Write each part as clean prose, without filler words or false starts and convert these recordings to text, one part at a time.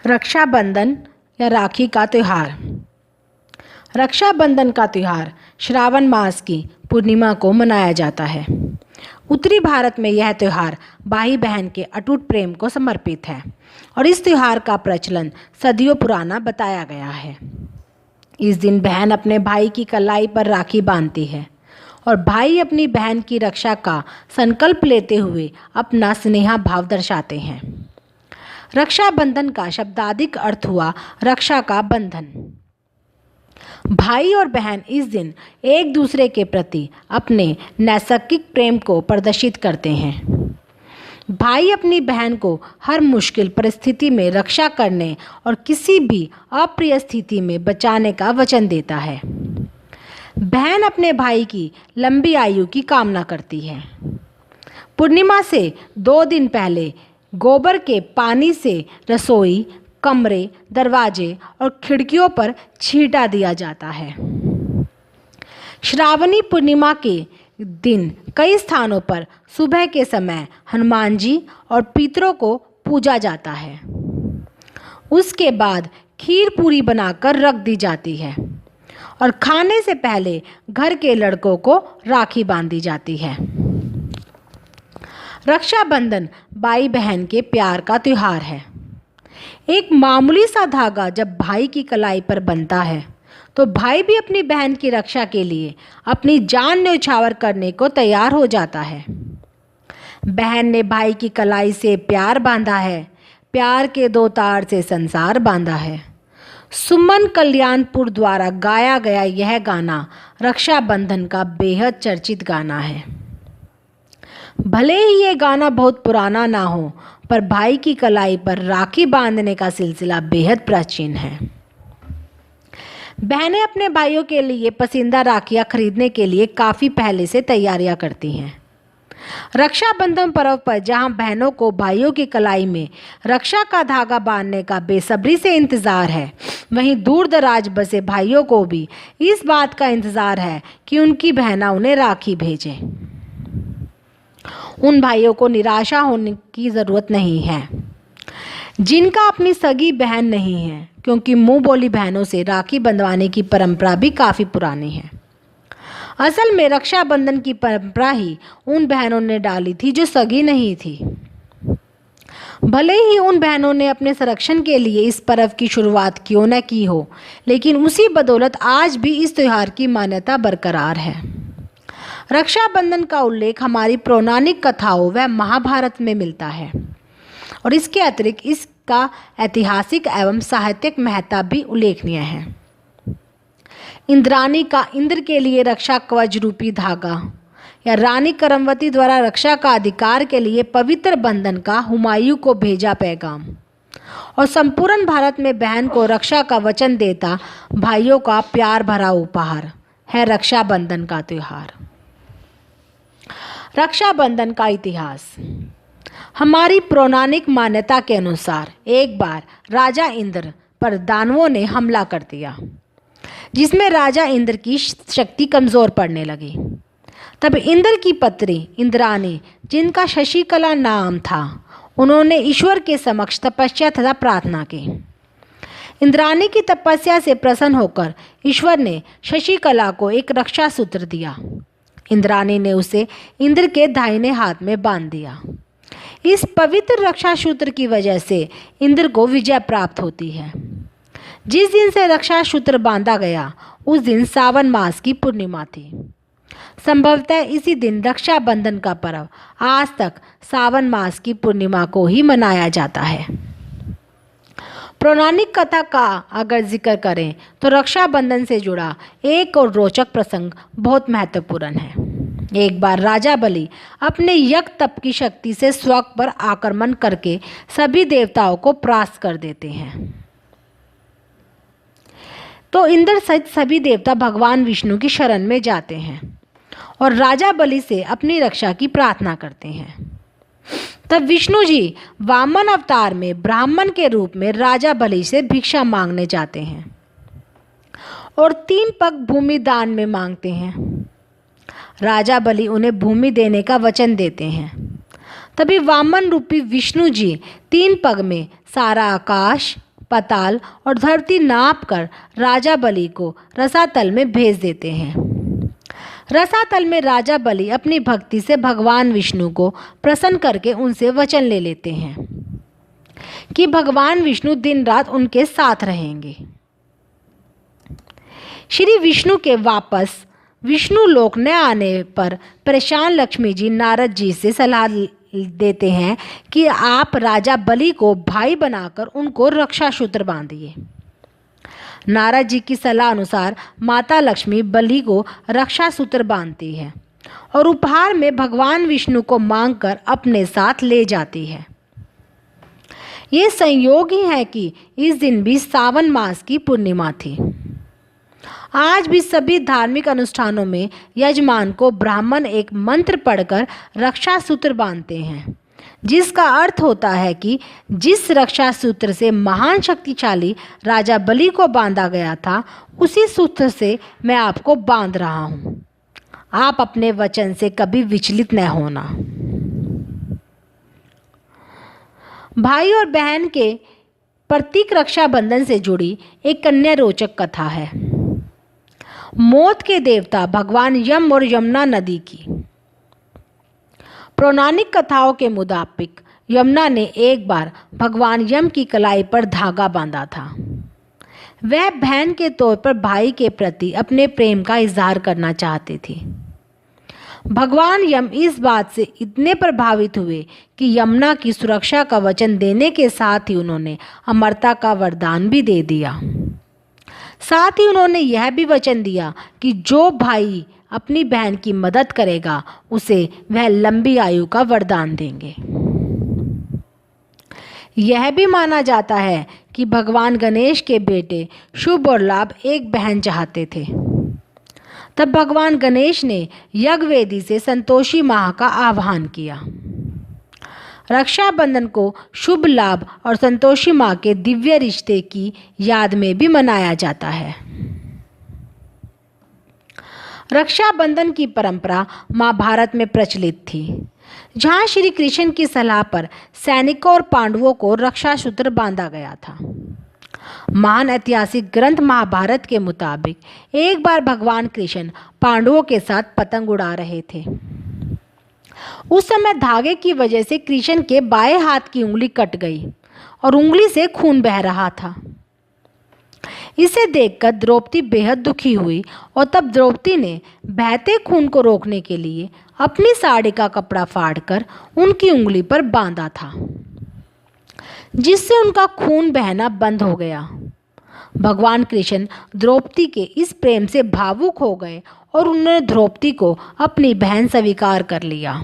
रक्षाबंधन या राखी का त्यौहार। रक्षाबंधन का त्यौहार श्रावण मास की पूर्णिमा को मनाया जाता है। उत्तरी भारत में यह त्यौहार भाई बहन के अटूट प्रेम को समर्पित है और इस त्यौहार का प्रचलन सदियों पुराना बताया गया है। इस दिन बहन अपने भाई की कलाई पर राखी बांधती है और भाई अपनी बहन की रक्षा का संकल्प लेते हुए अपना स्नेहा भाव दर्शाते हैं। रक्षाबंधन का शब्दाधिक अर्थ हुआ रक्षा का बंधन। भाई और बहन इस दिन एक दूसरे के प्रति अपने नैसर्गिक प्रेम को प्रदर्शित करते हैं। भाई अपनी बहन को हर मुश्किल परिस्थिति में रक्षा करने और किसी भी अप्रिय स्थिति में बचाने का वचन देता है। बहन अपने भाई की लंबी आयु की कामना करती है। पूर्णिमा से 2 दिन पहले गोबर के पानी से रसोई, कमरे, दरवाजे और खिड़कियों पर छींटा दिया जाता है। श्रावणी पूर्णिमा के दिन कई स्थानों पर सुबह के समय हनुमान जी और पितरों को पूजा जाता है। उसके बाद खीर पूरी बनाकर रख दी जाती है और खाने से पहले घर के लड़कों को राखी बांधी जाती है। रक्षाबंधन भाई बहन के प्यार का त्यौहार है। एक मामूली सा धागा जब भाई की कलाई पर बंधता है तो भाई भी अपनी बहन की रक्षा के लिए अपनी जान न्यौछावर करने को तैयार हो जाता है। बहन ने भाई की कलाई से प्यार बांधा है, प्यार के 2 तार से संसार बांधा है। सुमन कल्याणपुर द्वारा गाया गया यह गाना रक्षाबंधन का बेहद चर्चित गाना है। भले ही ये गाना बहुत पुराना ना हो, पर भाई की कलाई पर राखी बांधने का सिलसिला बेहद प्राचीन है। बहनें अपने भाइयों के लिए पसंदीदा राखियां खरीदने के लिए काफ़ी पहले से तैयारियां करती हैं। रक्षाबंधन पर्व पर जहां बहनों को भाइयों की कलाई में रक्षा का धागा बांधने का बेसब्री से इंतज़ार है, वहीं दूर दराज बसे भाइयों को भी इस बात का इंतज़ार है कि उनकी बहना उन्हें राखी भेजें। उन भाइयों को निराशा होने की ज़रूरत नहीं है जिनका अपनी सगी बहन नहीं है, क्योंकि मुंह बोली बहनों से राखी बंधवाने की परंपरा भी काफ़ी पुरानी है। असल में रक्षाबंधन की परंपरा ही उन बहनों ने डाली थी जो सगी नहीं थी। भले ही उन बहनों ने अपने संरक्षण के लिए इस पर्व की शुरुआत क्यों न की हो, लेकिन उसी बदौलत आज भी इस त्यौहार की मान्यता बरकरार है। रक्षाबंधन का उल्लेख हमारी पौराणिक कथाओं व महाभारत में मिलता है और इसके अतिरिक्त इसका ऐतिहासिक एवं साहित्यिक महत्व भी उल्लेखनीय है। इंद्राणी का इंद्र के लिए रक्षा कवच रूपी धागा या रानी करमवती द्वारा रक्षा का अधिकार के लिए पवित्र बंधन का हुमायूं को भेजा पैगाम और संपूर्ण भारत में बहन को रक्षा का वचन देता भाइयों का प्यार भरा उपहार है रक्षाबंधन का त्यौहार। रक्षाबंधन का इतिहास। हमारी पौराणिक मान्यता के अनुसार एक बार राजा इंद्र पर दानवों ने हमला कर दिया, जिसमें राजा इंद्र की शक्ति कमज़ोर पड़ने लगी। तब इंद्र की पत्नी इंद्राणी, जिनका शशिकला नाम था, उन्होंने ईश्वर के समक्ष तपस्या तथा प्रार्थना की। इंद्राणी की तपस्या से प्रसन्न होकर ईश्वर ने शशिकला को एक रक्षा सूत्र दिया। इंद्राणी ने उसे इंद्र के दाहिने हाथ में बांध दिया। इस पवित्र रक्षा सूत्र की वजह से इंद्र को विजय प्राप्त होती है। जिस दिन से रक्षा सूत्र बांधा गया उस दिन सावन मास की पूर्णिमा थी। संभवतः इसी दिन रक्षाबंधन का पर्व आज तक सावन मास की पूर्णिमा को ही मनाया जाता है। पौराणिक कथा का अगर जिक्र करें तो रक्षाबंधन से जुड़ा एक और रोचक प्रसंग बहुत महत्वपूर्ण है। एक बार राजा बलि अपने यज्ञ तप की शक्ति से स्वर्ग पर आक्रमण करके सभी देवताओं को परास्त कर देते हैं। तो इंद्र सहित सभी देवता भगवान विष्णु की शरण में जाते हैं और राजा बलि से अपनी रक्षा की प्रार्थना करते हैं। तब विष्णु जी वामन अवतार में ब्राह्मण के रूप में राजा बलि से भिक्षा मांगने जाते हैं और 3 पग भूमि दान में मांगते हैं। राजा बलि उन्हें भूमि देने का वचन देते हैं। तभी वामन रूपी विष्णु जी 3 पग में सारा आकाश, पाताल और धरती नाप कर राजा बलि को रसातल में भेज देते हैं। रसातल में राजा बलि अपनी भक्ति से भगवान विष्णु को प्रसन्न करके उनसे वचन ले लेते हैं कि भगवान विष्णु दिन रात उनके साथ रहेंगे। श्री विष्णु के वापस विष्णु लोक न आने पर परेशान लक्ष्मी जी नारद जी से सलाह देते हैं कि आप राजा बलि को भाई बनाकर उनको रक्षा सूत्र बांधिए। नारद जी की सलाह अनुसार माता लक्ष्मी बलि को रक्षा सूत्र बांधती है और उपहार में भगवान विष्णु को मांगकर अपने साथ ले जाती है। ये संयोग ही है कि इस दिन भी सावन मास की पूर्णिमा थी। आज भी सभी धार्मिक अनुष्ठानों में यजमान को ब्राह्मण एक मंत्र पढ़कर रक्षा सूत्र बांधते हैं, जिसका अर्थ होता है कि जिस रक्षा सूत्र से महान शक्तिशाली राजा बलि को बांधा गया था, उसी सूत्र से मैं आपको बांध रहा हूँ। आप अपने वचन से कभी विचलित न होना। भाई और बहन के प्रतीक रक्षाबंधन से जुड़ी एक अन्य रोचक कथा है। मौत के देवता भगवान यम और यमुना नदी की। पौराणिक कथाओं के मुताबिक यमुना ने एक बार भगवान यम की कलाई पर धागा बांधा था। वह बहन के तौर पर भाई के प्रति अपने प्रेम का इजहार करना चाहती थी। भगवान यम इस बात से इतने प्रभावित हुए कि यमुना की सुरक्षा का वचन देने के साथ ही उन्होंने अमरता का वरदान भी दे दिया। साथ ही उन्होंने यह भी वचन दिया कि जो भाई अपनी बहन की मदद करेगा उसे वह लंबी आयु का वरदान देंगे। यह भी माना जाता है कि भगवान गणेश के बेटे शुभ और लाभ एक बहन चाहते थे। तब भगवान गणेश ने यज्ञवेदी से संतोषी माँ का आह्वान किया। रक्षाबंधन को शुभ लाभ और संतोषी माँ के दिव्य रिश्ते की याद में भी मनाया जाता है। रक्षाबंधन की परंपरा महाभारत में प्रचलित थी, जहाँ श्री कृष्ण की सलाह पर सैनिकों और पांडवों को रक्षा सूत्र बांधा गया था। महान ऐतिहासिक ग्रंथ महाभारत के मुताबिक एक बार भगवान कृष्ण पांडवों के साथ पतंग उड़ा रहे थे। उस समय धागे की वजह से कृष्ण के बाएं हाथ की उंगली कट गई और उंगली से खून बह रहा था। इसे देखकर द्रौपदी बेहद दुखी हुई और तब द्रौपदी ने बहते खून को रोकने के लिए अपनी साड़ी का कपड़ा फाड़कर उनकी उंगली पर बांधा था, जिससे उनका खून बहना बंद हो गया। भगवान कृष्ण द्रौपदी के इस प्रेम से भावुक हो गए और उन्होंने द्रौपदी को अपनी बहन स्वीकार कर लिया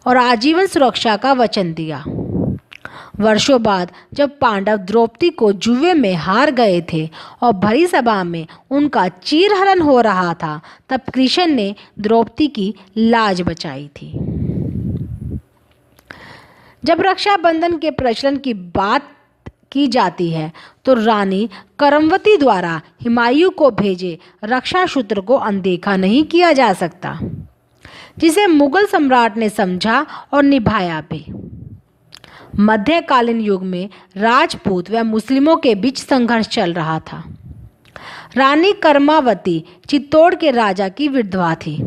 और आजीवन सुरक्षा का वचन दिया। वर्षों बाद जब पांडव द्रौपदी को जुए में हार गए थे और भरी सभा में उनका चीरहरण हो रहा था, तब कृष्ण ने द्रौपदी की लाज बचाई थी। जब रक्षाबंधन के प्रचलन की बात की जाती है तो रानी करमवती द्वारा हुमायूं को भेजे रक्षा सूत्र को अनदेखा नहीं किया जा सकता, जिसे मुगल सम्राट ने समझा और निभाया भी। मध्यकालीन युग में राजपूत व मुस्लिमों के बीच संघर्ष चल रहा था। रानी करमावती चित्तौड़ के राजा की विधवा थी।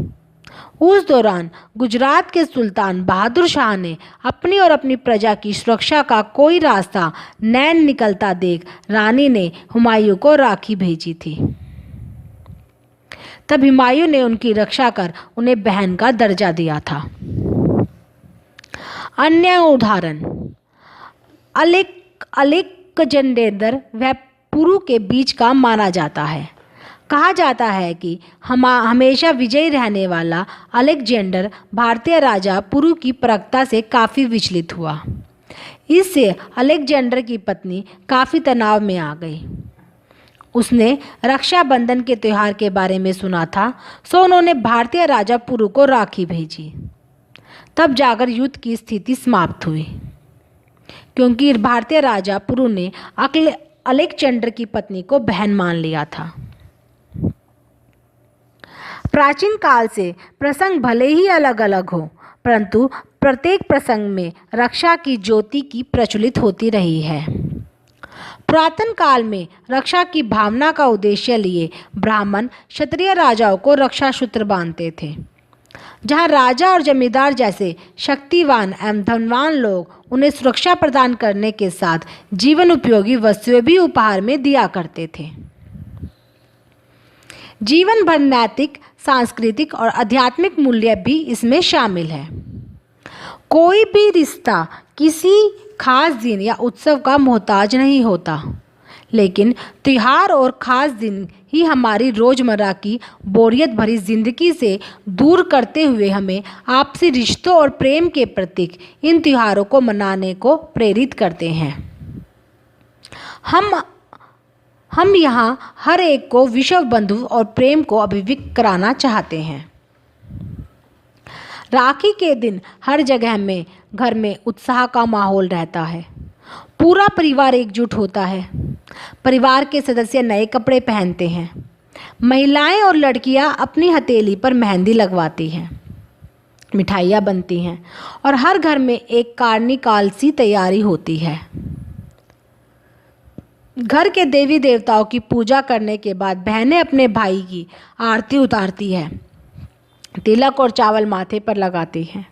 उस दौरान गुजरात के सुल्तान बहादुर शाह ने अपनी और अपनी प्रजा की सुरक्षा का कोई रास्ता न निकलता देख रानी ने हुमायूं को राखी भेजी थी। तब हुमायूं ने उनकी रक्षा कर उन्हें बहन का दर्जा दिया था। अन्य उदाहरण अलेक्जेंडर व पुरु के बीच का माना जाता है। कहा जाता है कि हमेशा विजयी रहने वाला अलेक्जेंडर भारतीय राजा पुरु की प्रखरता से काफ़ी विचलित हुआ। इससे अलेक्जेंडर की पत्नी काफ़ी तनाव में आ गई। उसने रक्षाबंधन के त्यौहार के बारे में सुना था, सो उन्होंने भारतीय राजा पुरु को राखी भेजी। तब जाकर युद्ध की स्थिति समाप्त हुई, क्योंकि भारतीय राजा पुरु ने अलेक्जेंडर की पत्नी को बहन मान लिया था। प्राचीन काल से प्रसंग भले ही अलग अलग हो, परंतु प्रत्येक प्रसंग में रक्षा की ज्योति की प्रज्वलित होती रही है। पुरातन काल में रक्षा की भावना का उद्देश्य लिए ब्राह्मण क्षत्रिय राजाओं को रक्षा सूत्र बांधते थे। जहां राजा और जमींदार जैसे शक्तिवान एवं धनवान लोग उन्हें सुरक्षा प्रदान करने के साथ जीवन उपयोगी वस्तुएं भी उपहार में दिया करते थे। जीवन भर नैतिक, सांस्कृतिक और आध्यात्मिक मूल्य भी इसमें शामिल है। कोई भी रिश्ता किसी खास दिन या उत्सव का मोहताज नहीं होता, लेकिन त्योहार और ख़ास दिन ही हमारी रोज़मर्रा की बोरियत भरी ज़िंदगी से दूर करते हुए हमें आपसी रिश्तों और प्रेम के प्रतीक इन त्योहारों को मनाने को प्रेरित करते हैं। हम यहाँ हर एक को विश्व बंधु और प्रेम को अभिव्यक्त कराना चाहते हैं। राखी के दिन हर जगह में घर में उत्साह का माहौल रहता है। पूरा परिवार एकजुट होता है। परिवार के सदस्य नए कपड़े पहनते हैं। महिलाएं और लड़कियां अपनी हथेली पर मेहंदी लगवाती हैं। मिठाइयाँ बनती हैं और हर घर में एक कार्निवाल सी तैयारी होती है। घर के देवी देवताओं की पूजा करने के बाद बहनें अपने भाई की आरती उतारती है, तिलक और चावल माथे पर लगाती हैं।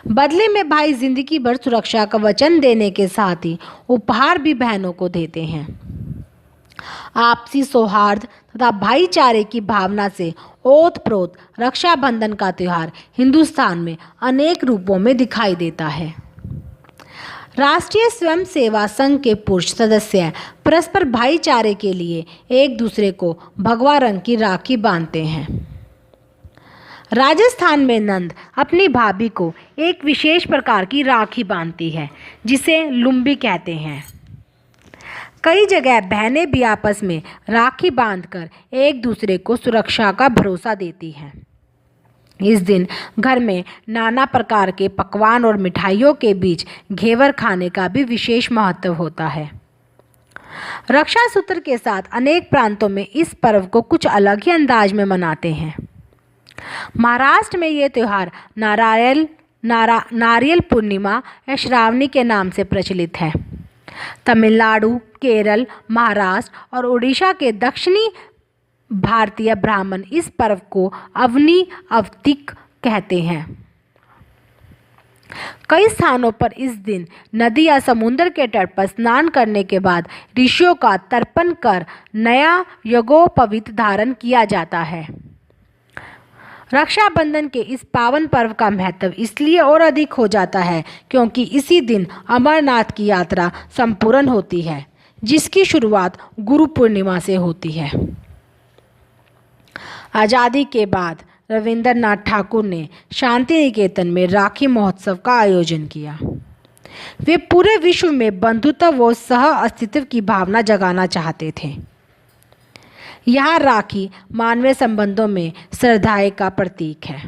बदले में भाई जिंदगी भर सुरक्षा का वचन देने के साथ ही उपहार भी बहनों को देते हैं। आपसी सौहार्द तथा भाईचारे की भावना से ओत-प्रोत रक्षाबंधन का त्यौहार हिंदुस्तान में अनेक रूपों में दिखाई देता है। राष्ट्रीय स्वयं सेवा संघ के पुरुष सदस्य परस्पर भाईचारे के लिए एक दूसरे को भगवा रंग की राखी बांधते हैं। राजस्थान में नंद अपनी भाभी को एक विशेष प्रकार की राखी बांधती है, जिसे लुम्बी कहते हैं। कई जगह बहनें भी आपस में राखी बांधकर एक दूसरे को सुरक्षा का भरोसा देती हैं। इस दिन घर में नाना प्रकार के पकवान और मिठाइयों के बीच घेवर खाने का भी विशेष महत्व होता है। रक्षा सूत्र के साथ अनेक प्रांतों में इस पर्व को कुछ अलग ही अंदाज में मनाते हैं। महाराष्ट्र में ये त्यौहार नारियल पूर्णिमा या श्रावणी के नाम से प्रचलित है। तमिलनाडु, केरल, महाराष्ट्र और उड़ीसा के दक्षिणी भारतीय ब्राह्मण इस पर्व को अवनी अवतिक कहते हैं। कई स्थानों पर इस दिन नदी या समुद्र के तट पर स्नान करने के बाद ऋषियों का तर्पण कर नया यज्ञोपवीत धारण किया जाता है। रक्षाबंधन के इस पावन पर्व का महत्व इसलिए और अधिक हो जाता है क्योंकि इसी दिन अमरनाथ की यात्रा संपूर्ण होती है, जिसकी शुरुआत गुरु पूर्णिमा से होती है। आज़ादी के बाद रविंद्रनाथ ठाकुर ने शांति निकेतन में राखी महोत्सव का आयोजन किया। वे पूरे विश्व में बंधुत्व व सह अस्तित्व की भावना जगाना चाहते थे। यहाँ राखी मानवीय संबंधों में श्रद्धा का प्रतीक है।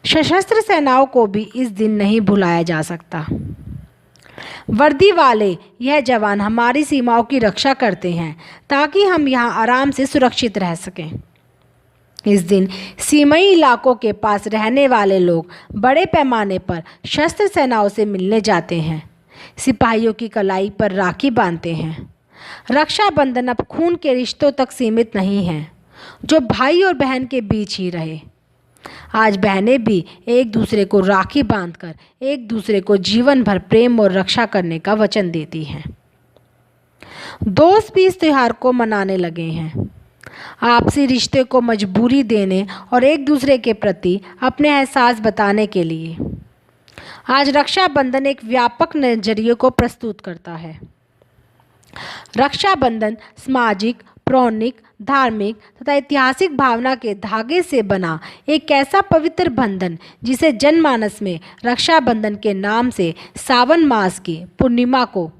सशस्त्र सेनाओं को भी इस दिन नहीं भुलाया जा सकता। वर्दी वाले यह जवान हमारी सीमाओं की रक्षा करते हैं ताकि हम यहाँ आराम से सुरक्षित रह सकें। इस दिन सीमाई इलाकों के पास रहने वाले लोग बड़े पैमाने पर शस्त्र सेनाओं से मिलने जाते हैं। सिपाहियों की कलाई पर राखी बांधते हैं। रक्षाबंधन अब खून के रिश्तों तक सीमित नहीं है, जो भाई और बहन के बीच ही रहे। आज बहनें भी एक दूसरे को राखी बांधकर एक दूसरे को जीवन भर प्रेम और रक्षा करने का वचन देती हैं। दोस्त भी इस त्यौहार को मनाने लगे हैं। आपसी रिश्ते को मजबूरी देने और एक दूसरे के प्रति अपने एहसास बताने के लिए आज रक्षाबंधन एक व्यापक नजरिए को प्रस्तुत करता है। रक्षाबंधन सामाजिक, पौराणिक, धार्मिक तथा ऐतिहासिक भावना के धागे से बना एक ऐसा पवित्र बंधन जिसे जनमानस में रक्षाबंधन के नाम से सावन मास की पूर्णिमा को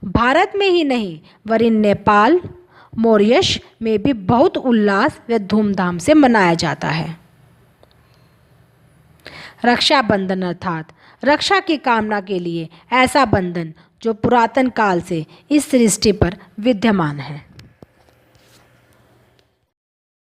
भारत में ही नहीं वरन नेपाल, मॉरिशस में भी बहुत उल्लास व धूमधाम से मनाया जाता है। रक्षाबंधन अर्थात रक्षा की कामना के लिए ऐसा बंधन जो पुरातन काल से इस सृष्टि पर विद्यमान है।